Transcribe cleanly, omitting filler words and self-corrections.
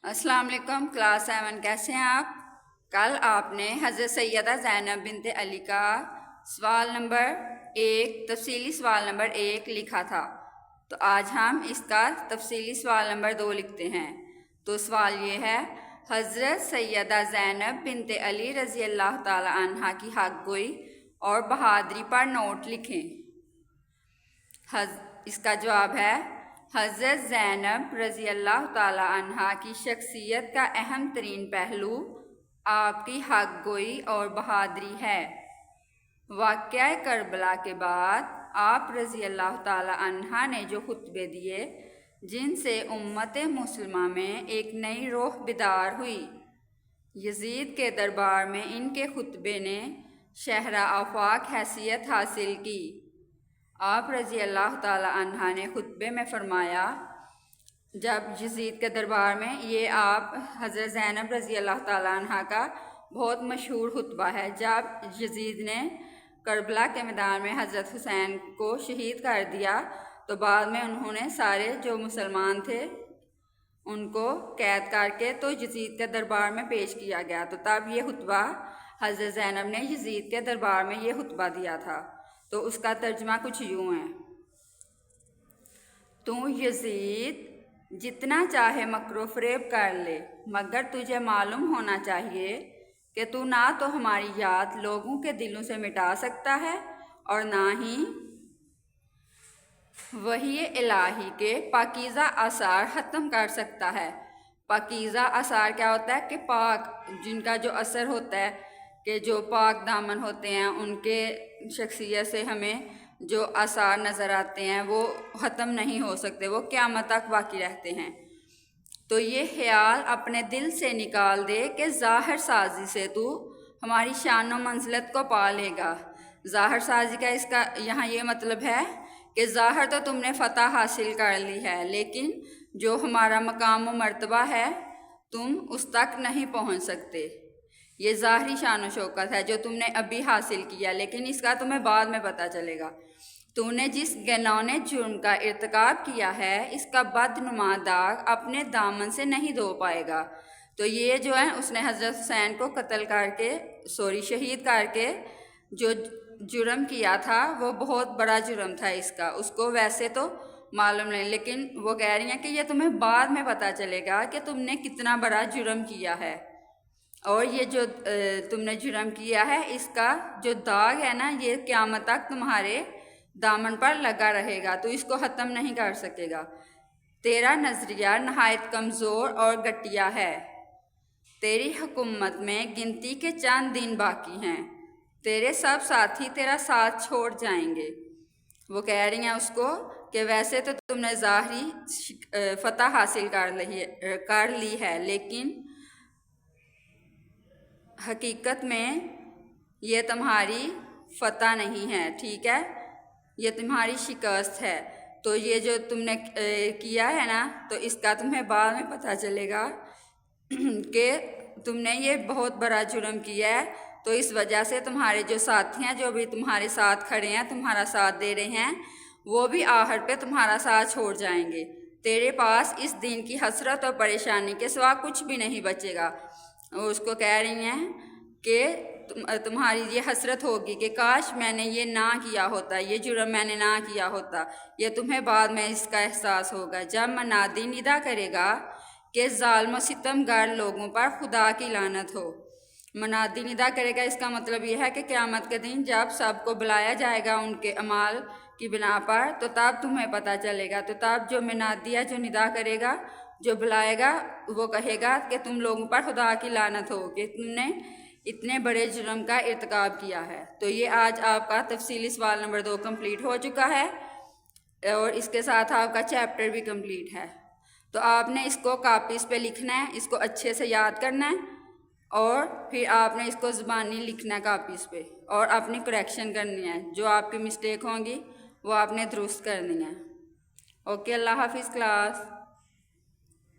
अस्सलाम वालेकुम क्लास 7 कैसे हैं आप। कल आपने हज़रत सैयदा ज़ैनब बिनत अली का सवाल नंबर 1 तफसीली सवाल नंबर 1 लिखा था। तो आज हम इसका तफसीली सवाल नंबर 2 लिखते हैं। तो सवाल ये है, हज़रत सैयदा ज़ैनब बिनत अली रज़ी अल्लाह ताला अन्हा की हक़ गोई और बहादरी पर नोट लिखें। इसका जवाब है, हज़रत ज़ैनब रज़ी अल्लाह ताला अन्हा की शख्सियत का अहम तरीन पहलू आपकी हक़ गोई और बहादरी है। वाक़या करबला के बाद आप रज़ी अल्लाह ताला अन्हा ने जो खुतबे दिए, जिनसे उम्मत मुस्लिमा में एक नई रूह बिदार हुई, यजीद के दरबार में इनके खुतबे ने शहरा आफाक हैसियत हासिल की। आप रज़ी अल्लाह ताला अन्हा ने खुतबे में फ़रमाया, जब यजीद के दरबार में, ये आप हज़रत ज़ैनब रज़ी अल्लाह ताला अन्हा का बहुत मशहूर खुतबा है, जब यजीद ने करबला के मैदान में हज़रत हुसैन को शहीद कर दिया, तो बाद में उन्होंने सारे जो मुसलमान थे उनको कैद करके तो यजीद के दरबार में पेश किया गया। तो तब ये खुतबा हज़रत ज़ैनब ने यजीद के दरबार में ये खुतबा दिया था। तो उसका तर्जमा कुछ यूँ है, तू यजीद जितना चाहे मकरो फ़रेब कर ले, मगर तुझे मालूम होना चाहिए कि तू ना तो हमारी याद लोगों के दिलों से मिटा सकता है और ना ही वही इलाही के पाकीज़ा आसार ख़त्म कर सकता है। पाकीज़ा आसार क्या होता है कि पाक, जिनका जो असर होता है कि जो पाक दामन होते हैं, उनके शख्सियत से हमें जो आसार नज़र आते हैं वो ख़त्म नहीं हो सकते, वो क़यामत तक बाकी रहते हैं। तो ये ख्याल अपने दिल से निकाल दे कि ज़ाहिर साजी से तू हमारी शान व मंज़िलत को पा लेगा। ज़ाहिर साजी का इसका यहाँ ये मतलब है कि ज़ाहिर तो तुमने फ़तह हासिल कर ली है, लेकिन जो हमारा मकाम व मर्तबा है तुम उस तक नहीं पहुँच सकते। ये ज़ाहरी शान व शौकत है जो तुमने अभी हासिल किया, लेकिन इसका तुम्हें बाद में पता चलेगा। तूने जिस घिनौने जुर्म का इर्तिकाब किया है, इसका बदनुमा दाग अपने दामन से नहीं धो पाएगा। तो ये जो है, उसने हज़रत हुसैन को कत्ल करके शहीद करके जो जुर्म किया था वो बहुत बड़ा जुर्म था इसका, उसको वैसे तो मालूम नहीं, लेकिन वो कह रही हैं कि ये तुम्हें बाद में पता चलेगा कि तुमने कितना बड़ा जुर्म किया है, और ये जो तुमने जुर्म किया है इसका जो दाग है ना, ये क़यामत तक तुम्हारे दामन पर लगा रहेगा, तो इसको ख़त्म नहीं कर सकेगा। तेरा नज़रिया नहायत कमज़ोर और घटिया है। तेरी हुकूमत में गिनती के चंद दिन बाकी हैं, तेरे सब साथी तेरा साथ छोड़ जाएंगे। वो कह रही हैं उसको कि वैसे तो तुमने ज़ाहरी फ़तह हासिल कर ली है, लेकिन हकीकत में ये तुम्हारी फ़तह नहीं है, ठीक है, ये तुम्हारी शिकस्त है। तो ये जो तुमने किया है ना, तो इसका तुम्हें बाद में पता चलेगा कि तुमने ये बहुत बड़ा जुर्म किया है। तो इस वजह से तुम्हारे जो साथी हैं, जो भी तुम्हारे साथ खड़े हैं, तुम्हारा साथ दे रहे हैं, वो भी आखिर पे तुम्हारा साथ छोड़ जाएंगे। तेरे पास इस दिन की हसरत और परेशानी के सिवा कुछ भी नहीं बचेगा। उसको कह रही हैं कि तुम्हारी ये हसरत होगी कि काश मैंने ये ना किया होता, ये जुर्म मैंने ना किया होता। ये तुम्हें बाद में इसका एहसास होगा जब मनादी निदा करेगा कि ज़ालिम सितमगर लोगों पर खुदा की लानत हो। मनादी निदा करेगा, इसका मतलब यह है कि क़यामत के दिन जब सबको बुलाया जाएगा उनके अमाल की बिना पर, तो तब तुम्हें पता चलेगा। तो तब जो मनादिया जो निदा करेगा, जो बुलाएगा, वो कहेगा कि तुम लोगों पर खुदा की लानत हो कि तुमने इतने बड़े जुर्म का इर्तिकाब किया है। तो ये आज आपका तफसीली सवाल नंबर 2 कंप्लीट हो चुका है, और इसके साथ आपका चैप्टर भी कंप्लीट है। तो आपने इसको कापीज़ पे लिखना है, इसको अच्छे से याद करना है, और फिर आपने इसको ज़बानी लिखना है कापीज़ पे, और अपनी करेक्शन करनी है। जो आपकी मिस्टेक होंगी वो आपने दुरुस्त करनी है। ओके, अल्लाह हाफिज़ क्लास।